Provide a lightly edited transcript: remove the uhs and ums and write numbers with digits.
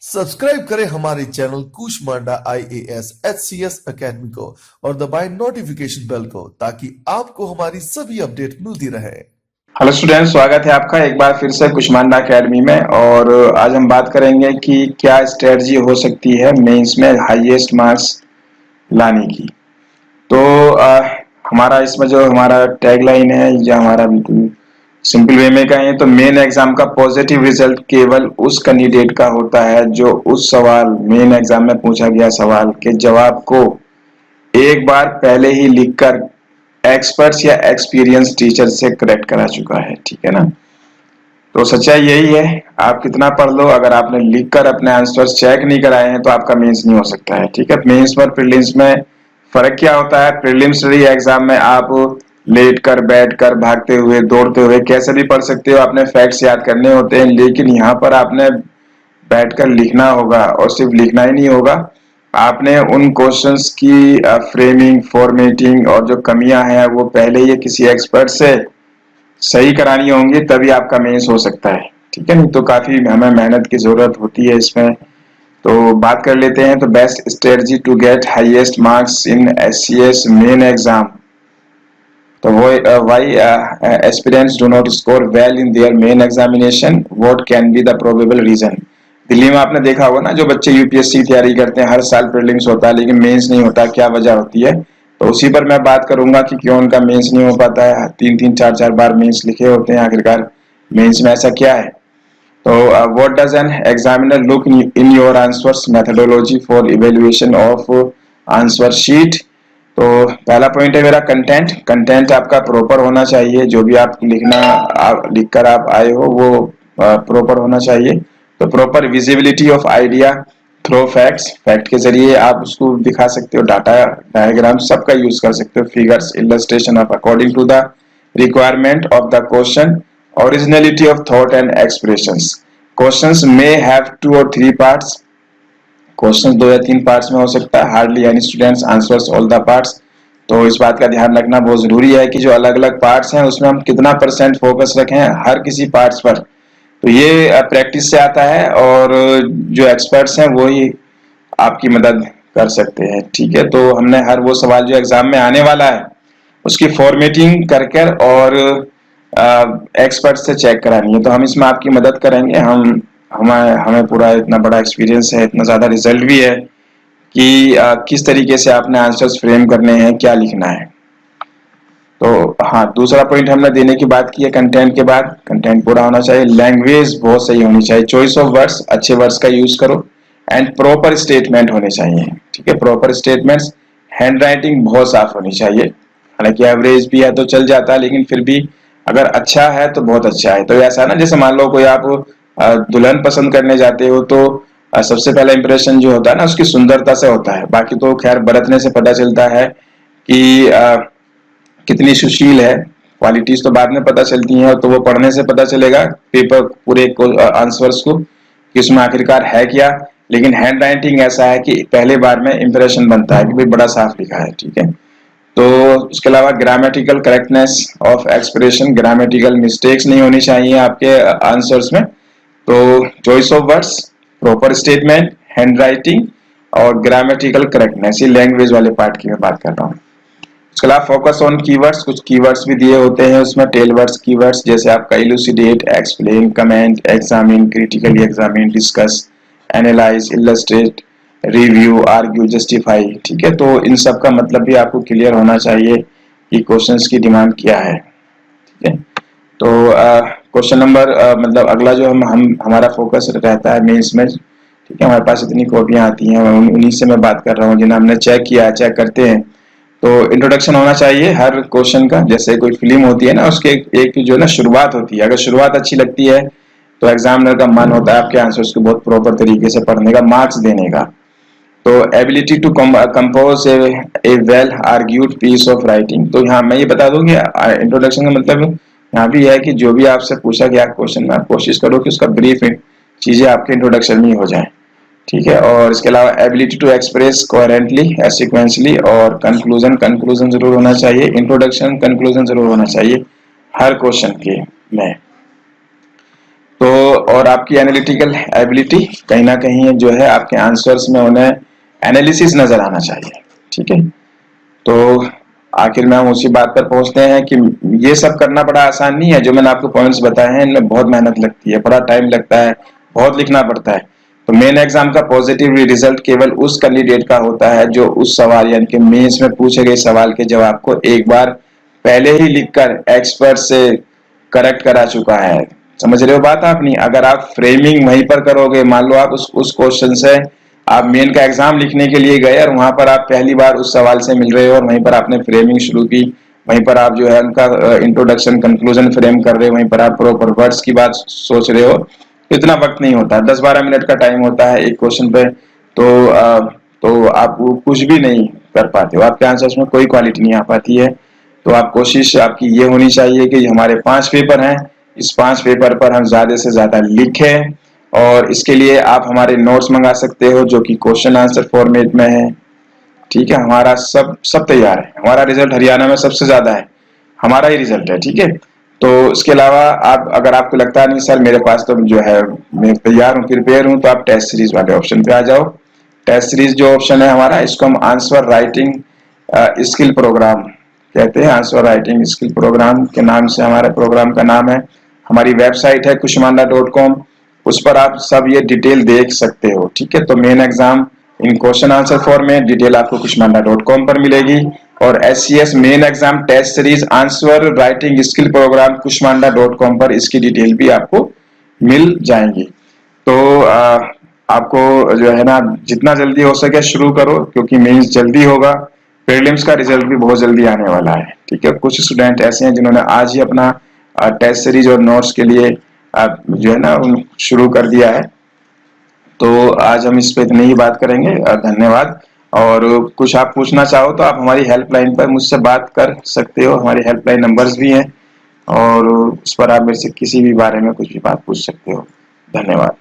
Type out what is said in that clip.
Subscribe करें हमारे channel Kushmanda IAS HCS academy को और दबाएं नोटिफिकेशन बेल को ताकि आपको हमारी सभी अपडेट मिलती रहे। हेलो स्टूडेंट, स्वागत है आपका एक बार फिर से कुष्मांडा अकेडमी में। और आज हम बात करेंगे कि क्या स्ट्रेटजी हो सकती है मेंस में हाईएस्ट मार्क्स लाने की। तो हमारा इसमें जो हमारा टैगलाइन है या हमारा बिल्कुल सिंपल वे में कहें तो मेन एग्जाम का पॉजिटिव रिजल्ट केवल उस कैंडिडेट का होता है जो उस सवाल मेन एग्जाम में पूछा गया सवाल के जवाब को एक बार पहले ही लिखकर एक्सपर्ट्स या एक्सपीरियंस टीचर से करेक्ट करा चुका है। ठीक है ना। तो सच्चाई यही है, आप कितना पढ़ लो, अगर आपने लिखकर अपने आंसर्स चेक नहीं कराए हैं तो आपका मेंस नहीं हो सकता है। ठीक है। मेंस और प्रीलिम्स में फर्क क्या होता है? प्रीलिम्सरी एग्जाम में आप लेट कर, बैठ कर, भागते हुए, दौड़ते हुए कैसे भी पढ़ सकते हो, आपने फैक्ट्स याद करने होते हैं। लेकिन यहाँ पर आपने बैठकर लिखना होगा, और सिर्फ लिखना ही नहीं होगा, आपने उन क्वेश्चंस की फ्रेमिंग, फॉर्मेटिंग और जो कमियां हैं वो पहले ही किसी एक्सपर्ट से सही करानी होंगी, तभी आपका मेंस हो सकता है। ठीक है। नहीं तो काफी हमें मेहनत की जरूरत होती है इसमें। तो बात कर लेते हैं। तो best strategy to get highest marks in SCS main exam. तो वो why aspirants do not score well in their main examination, what can be the probable reason. Delhi में आपने देखा होगा ना, जो बच्चे UPSC तैयारी करते हैं, हर साल प्रीलिम्स होता है लेकिन मेंस नहीं होता, क्या वजह होती है? तो उसी पर मैं बात करूंगा कि क्यों उनका मेंस नहीं हो पाता है। 3-3, 4-4 बार मेंस लिखे होते हैं, आखिरकार मेंस में ऐसा क्या है? तो what does N examiner look in your answers, methodology for evaluation of answer sheet. तो पहला पॉइंट है मेरा कंटेंट। कंटेंट आपका प्रॉपर होना चाहिए, जो भी आप लिखकर आप आए हो वो प्रॉपर होना चाहिए। तो proper visibility of idea through facts, fact के जरिए आप उसको दिखा सकते हो, डाटा, डायग्राम सबका यूज कर सकते हो, figures, illustration of according to the requirement of the question, originality of thought and expressions. Questions may have 2 or 3 parts. Question 2 या 3 पार्ट्स में हो सकता है। Hardly any students answers all the parts. तो इस बात का ध्यान रखना बहुत जरूरी है कि जो अलग अलग पार्ट्स हैं उसमें हम कितना % फोकस रखें हर किसी पार्ट्स पर। तो ये प्रैक्टिस से आता है, और जो एक्सपर्ट्स हैं वो ही आपकी मदद कर सकते हैं। ठीक है। तो हमने हर वो सवाल जो एग्जाम में आने वाला है उसकी फॉर्मेटिंग कर कर और एक्सपर्ट से चेक करानी है। तो हम इसमें आपकी मदद करेंगे। हमें पूरा इतना बड़ा एक्सपीरियंस है, इतना ज्यादा रिजल्ट भी है कि किस तरीके से आपने आंसर्स फ्रेम करने हैं, क्या लिखना है। तो हाँ, दूसरा पॉइंट हमने देने की बात की है कंटेंट के बाद। कंटेंट पूरा होना चाहिए, लैंग्वेज बहुत सही होनी चाहिए, चॉइस ऑफ वर्ड्स, अच्छे वर्ड्स का यूज करो, एंड प्रॉपर स्टेटमेंट होने चाहिए। ठीक है। प्रॉपर स्टेटमेंट्स, हैंड राइटिंग बहुत साफ होनी चाहिए। हालांकि एवरेज भी है तो चल जाता है, लेकिन फिर भी अगर अच्छा है तो बहुत अच्छा है। तो ऐसा ना, जैसे मान लो कोई आप दुल्हन पसंद करने जाते हो तो सबसे पहला इंप्रेशन जो होता है ना उसकी सुंदरता से होता है, बाकी तो खैर बरतने से पता चलता है कि कितनी सुशील है। क्वालिटीज तो बाद में पता चलती हैं, तो वो पढ़ने से पता चलेगा पेपर पूरे आंसर्स को कि उसमें आखिरकार है क्या। लेकिन हैंड राइटिंग ऐसा है कि पहले बार में इंप्रेशन बनता है कि भाई बड़ा साफ लिखा है। ठीक है। तो उसके अलावा grammatical correctness of expression, grammatical mistakes नहीं होनी चाहिए आपके आंसर्स में। तो choice of words, proper statement, hand writing और ग्रामेटिकल करेक्टनेस, ये लैंग्वेज वाले पार्ट की मैं बात कर रहा हूँ। उसके अलावा फोकस ऑन कीवर्ड्स, कुछ कीवर्ड्स भी दिए होते हैं उसमें, टेल वर्ड्स, कीवर्ड्स, जैसे आपका elucidate, explain, comment, examine, critically examine, discuss, analyse, illustrate, review, argue, justify. ठीक है। तो इन सब का मतलब भी आपको क्लियर होना चाहिए कि क्वेश्चंस की डिमांड क्या है। ठीक है। तो क्वेश्चन नंबर मतलब अगला जो हमारा फोकस रहता है मेंस में। ठीक है। हमारे पास इतनी कॉपियां आती हैं, उन्हीं से मैं बात कर रहा हूँ जिन्हें हमने चेक किया, चेक करते हैं। तो इंट्रोडक्शन होना चाहिए हर क्वेश्चन का। जैसे कोई फिल्म होती है ना, उसके एक जो है ना शुरुआत होती है, अगर शुरुआत अच्छी लगती है तो एग्जामिनर का मन होता है आपके आंसर्स को बहुत प्रॉपर तरीके से पढ़ने का, मार्क्स देने का। तो ability to compose a well argued piece of writing. तो यहाँ मैं ये बता दूं कि इंट्रोडक्शन का मतलब यहाँ भी है कि जो भी आपसे पूछा गया क्वेश्चन में आप कोशिश करो कि उसका ब्रीफ चीजें आपके इंट्रोडक्शन में हो जाए। ठीक है। और इसके अलावा ability to express coherently, sequentially, और कंक्लूजन जरूर होना चाहिए। इंट्रोडक्शन, कंक्लूजन जरूर होना चाहिए हर क्वेश्चन के में। तो और आपकी एनालिटिकल एबिलिटी कहीं ना कहीं जो है आपके आंसर्स में उन्हें एनालिसिस नजर आना चाहिए। ठीक है, तो आखिर में हम उसी बात पर पहुंचते हैं कि ये सब करना बड़ा आसान नहीं है। जो मैंने आपको पॉइंट्स बताए हैं इनमें बहुत मेहनत लगती है, बड़ा टाइम लगता है, बहुत लिखना पड़ता है। तो मेन एग्जाम का पॉजिटिव रिजल्ट केवल उस कैंडिडेट का होता है जो उस सवाल यानी कि मेंस में पूछे गए सवाल के जवाब को एक बार पहले ही लिखकर एक्सपर्ट से करेक्ट करा चुका है। समझ रहे हो बात आप? नहीं, अगर आप फ्रेमिंग वहीं पर करोगे, मान लो आप उस क्वेश्चन से आप मेन का एग्जाम लिखने के लिए गए और वहां पर आप पहली बार उस सवाल से मिल रहे हो और वहीं पर आपने फ्रेमिंग शुरू की, वहीं पर आप जो है उनका इंट्रोडक्शन कंक्लूजन फ्रेम कर रहे हो, वहीं पर आप प्रॉपर वर्ड्स की बात सोच रहे हो, तो इतना वक्त नहीं होता, 10-12 मिनट का टाइम होता है एक क्वेश्चन पे। तो आप कुछ भी नहीं कर पाते हो, आपके आंसर्स में कोई क्वालिटी नहीं आ पाती है। तो आप कोशिश आपकी ये होनी चाहिए कि हमारे 5 पेपर हैं, इस 5 पेपर पर हम ज्यादा से ज्यादा लिखें, और इसके लिए आप हमारे नोट्स मंगा सकते हो जो कि क्वेश्चन आंसर फॉर्मेट में है। ठीक है, हमारा सब तैयार है, हमारा रिजल्ट हरियाणा में सबसे ज्यादा है, हमारा ही रिजल्ट है। ठीक है, तो इसके अलावा आप अगर आपको लगता नहीं सर मेरे पास तो जो है मैं तैयार हूँ, प्रिपेयर हूँ, तो आप टेस्ट सीरीज वाले ऑप्शन पे आ जाओ। टेस्ट सीरीज जो ऑप्शन है हमारा, इसको हम आंसर राइटिंग स्किल प्रोग्राम कहते हैं। आंसर राइटिंग स्किल प्रोग्राम के नाम से हमारे प्रोग्राम का नाम है। हमारी वेबसाइट है kushmanda.com, उस पर आप सब ये डिटेल देख सकते हो। ठीक है, तो main exam in question answer form में डिटेल आपको kushmanda.com पर मिलेगी, और SCS main exam test series answer writing skill programme kushmanda.com पर इसकी डिटेल भी आपको मिल जाएंगी। तो आपको जो है ना जितना जल्दी हो सके शुरू करो, क्योंकि मेंस जल्दी होगा, प्रीलिम्स का रिजल्ट भी बहुत जल्दी आने वाला है। ठीक है, कुछ स्टूडेंट ऐसे हैं जिन्होंने आज ही अपना टेस्ट सीरीज और नोट्स के लिए जो है ना शुरू कर दिया है। तो आज हम इस पे इतनी ही बात करेंगे। धन्यवाद। और कुछ आप पूछना चाहो तो आप हमारी हेल्पलाइन पर मुझसे बात कर सकते हो, हमारी हेल्पलाइन नंबर्स भी हैं, और उस पर आप मेरे से किसी भी बारे में कुछ भी बात पूछ सकते हो। धन्यवाद।